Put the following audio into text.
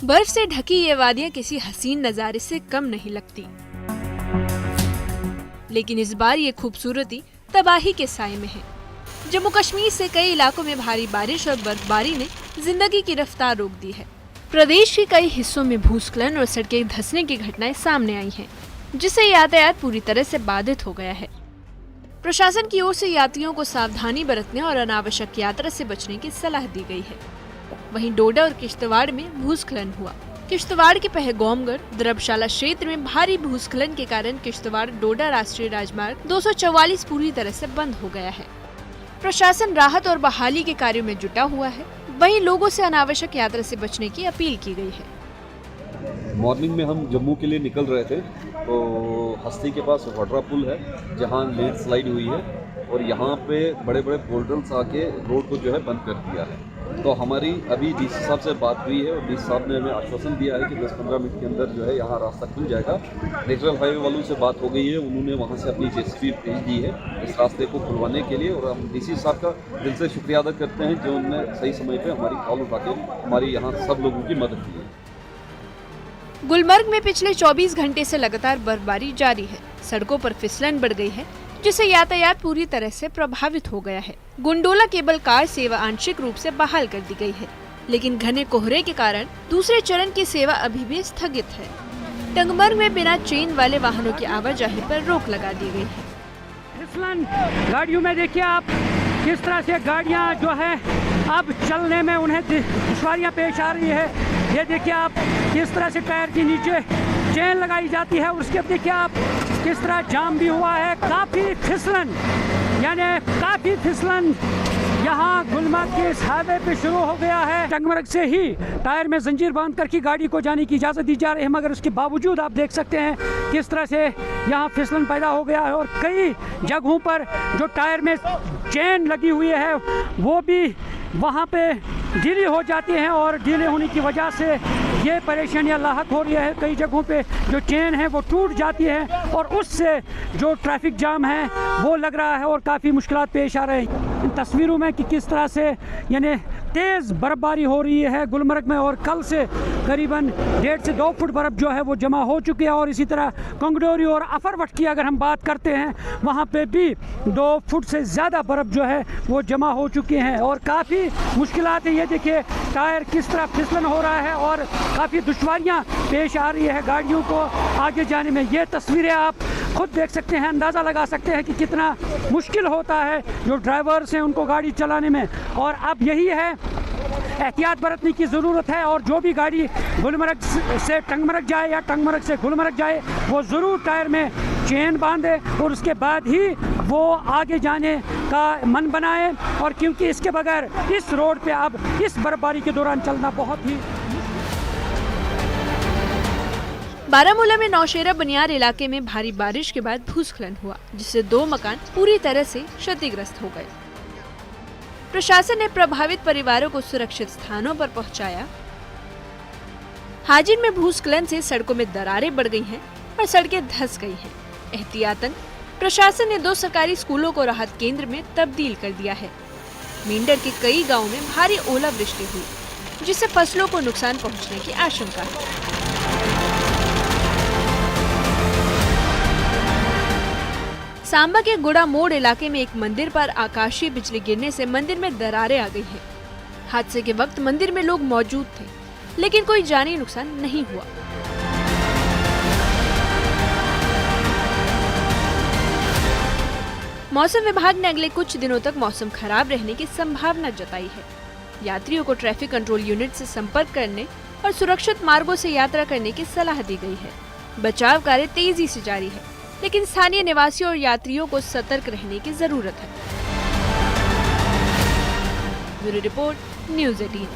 बर्फ से ढकी ये वादियां किसी हसीन नजारे से कम नहीं लगती, लेकिन इस बार ये खूबसूरती तबाही के साए में है। जम्मू कश्मीर से कई इलाकों में भारी बारिश और बर्फबारी ने जिंदगी की रफ्तार रोक दी है। प्रदेश के कई हिस्सों में भूस्खलन और सड़कें धंसने की घटनाएं सामने आई हैं, जिससे यातायात पूरी तरह से बाधित हो गया है। प्रशासन की ओर से यात्रियों को सावधानी बरतने और अनावश्यक यात्रा से बचने की सलाह दी गई है। वहीं डोडा और किश्तवाड़ में भूस्खलन हुआ। किश्तवाड़ के पहगौमगढ़ द्रबशाला क्षेत्र में भारी भूस्खलन के कारण किश्तवाड़ डोडा राष्ट्रीय राजमार्ग 244 पूरी तरह से बंद हो गया है। प्रशासन राहत और बहाली के कार्यों में जुटा हुआ है। वहीं लोगों से अनावश्यक यात्रा से बचने की अपील की गई है। मॉर्निंग में हम जम्मू के लिए निकल रहे थे तो हस्ती के पास वाटरा पुल है जहां लैंड स्लाइड हुई है और यहाँ पे बड़े बड़े बोल्डर्स आके रोड को जो है बंद कर दिया है। तो हमारी अभी डीसी साहब से बात हुई है और डीसी साहब ने हमें आश्वासन दिया है कि 10-15 मिनट के अंदर जो है यहाँ रास्ता खुल जाएगा। नेशनल हाईवे वालों से बात हो गई है, उन्होंने वहाँ से अपनी जेसीबी भेज दी है इस रास्ते को खुलवाने के लिए और हम डीसी साहब का दिल से शुक्रिया अदा करते हैं जो उन्होंने सही समय पर हमारी कॉल उठा के हमारी यहाँ सब लोगों की मदद की है। गुलमर्ग में पिछले 24 घंटे से लगातार बर्फबारी जारी है। सड़कों पर फिसलन बढ़ गई है, जिससे यातायात पूरी तरह से प्रभावित हो गया है। गुंडोला केबल कार सेवा आंशिक रूप से बहाल कर दी गई है, लेकिन घने कोहरे के कारण दूसरे चरण की सेवा अभी भी स्थगित है। टंगमर्ग में बिना चेन वाले वाहनों की आवाजाही पर रोक लगा दी गई है। फिसलन गाड़ियों में देखिए आप किस तरह से गाड़ियां जो है अब चलने में उन्हें दुश्वारियां पेश आ रही है। ये देखिए आप किस तरह से टायर के नीचे चेन लगाई जाती है। उसके देखिए आप किस तरह जाम भी हुआ है। काफ़ी फिसलन काफ़ी फिसलन यहाँ गुलमर्ग के इस हाईवे पे शुरू हो गया है। टंगमर्ग से ही टायर में जंजीर बांध कर की गाड़ी को जाने की इजाज़त दी जा रही है, मगर उसके बावजूद आप देख सकते हैं किस तरह से यहाँ फिसलन पैदा हो गया है और कई जगहों पर जो टायर में चेन लगी हुई है वो भी वहाँ पे ढीली हो जाती हैं और ढीले होने की वजह से ये परेशानियाँ लाहक हो रही है। कई जगहों पे जो चेन है वो टूट जाती है और उससे जो ट्रैफिक जाम है वो लग रहा है और काफ़ी मुश्किलात पेश आ रहे हैं। इन तस्वीरों में कि किस तरह से तेज़ बर्फबारी हो रही है गुलमर्ग में और कल से करीबन 1.5 से 2 फुट बर्फ़ जो है वो जमा हो चुकी है और इसी तरह कंगडोरी और अफरवट की अगर हम बात करते हैं वहाँ पे भी 2 फुट से ज़्यादा बर्फ़ जो है वो जमा हो चुकी हैं और काफ़ी मुश्किलात है। ये देखिए टायर किस तरह फिसलन हो रहा है और काफ़ी दुश्वारियाँ पेश आ रही है गाड़ियों को आगे जाने में। ये तस्वीरें आप खुद देख सकते हैं, अंदाज़ा लगा सकते हैं कि कितना मुश्किल होता है जो ड्राइवर्स हैं उनको गाड़ी चलाने में। और अब यही है, एहतियात बरतने की ज़रूरत है और जो भी गाड़ी गुलमर्ग से टंगमर्ग जाए या टंगमर्ग से गुलमर्ग जाए वो ज़रूर टायर में चेन बांधे और उसके बाद ही वो आगे जाने का मन बनाए। और क्योंकि इसके बगैर इस रोड पे अब इस बर्फबारी के दौरान चलना बहुत ही। बारामूला में नौशेरा बनियार इलाके में भारी बारिश के बाद भूस्खलन हुआ, जिससे 2 मकान पूरी तरह से क्षतिग्रस्त हो गए। प्रशासन ने प्रभावित परिवारों को सुरक्षित स्थानों पर पहुंचाया। हाजिर में भूस्खलन से सड़कों में दरारें बढ़ गई हैं और सड़कें धंस गई हैं। एहतियातन प्रशासन ने 2 सरकारी स्कूलों को राहत केंद्र में तब्दील कर दिया है। मेंढर के कई गांवों में भारी ओलावृष्टि हुई, जिससे फसलों को नुकसान पहुंचने की आशंका है। सांबा के गुड़ा मोड़ इलाके में एक मंदिर पर आकाशीय बिजली गिरने से मंदिर में दरारें आ गई हैं। हादसे के वक्त मंदिर में लोग मौजूद थे, लेकिन कोई जानी नुकसान नहीं हुआ। मौसम विभाग ने अगले कुछ दिनों तक मौसम खराब रहने की संभावना जताई है। यात्रियों को ट्रैफिक कंट्रोल यूनिट से संपर्क करने और सुरक्षित मार्गों से यात्रा करने की सलाह दी गई है। बचाव कार्य तेजी से जारी है, लेकिन स्थानीय निवासियों और यात्रियों को सतर्क रहने की जरूरत है। Bureau report, news 18।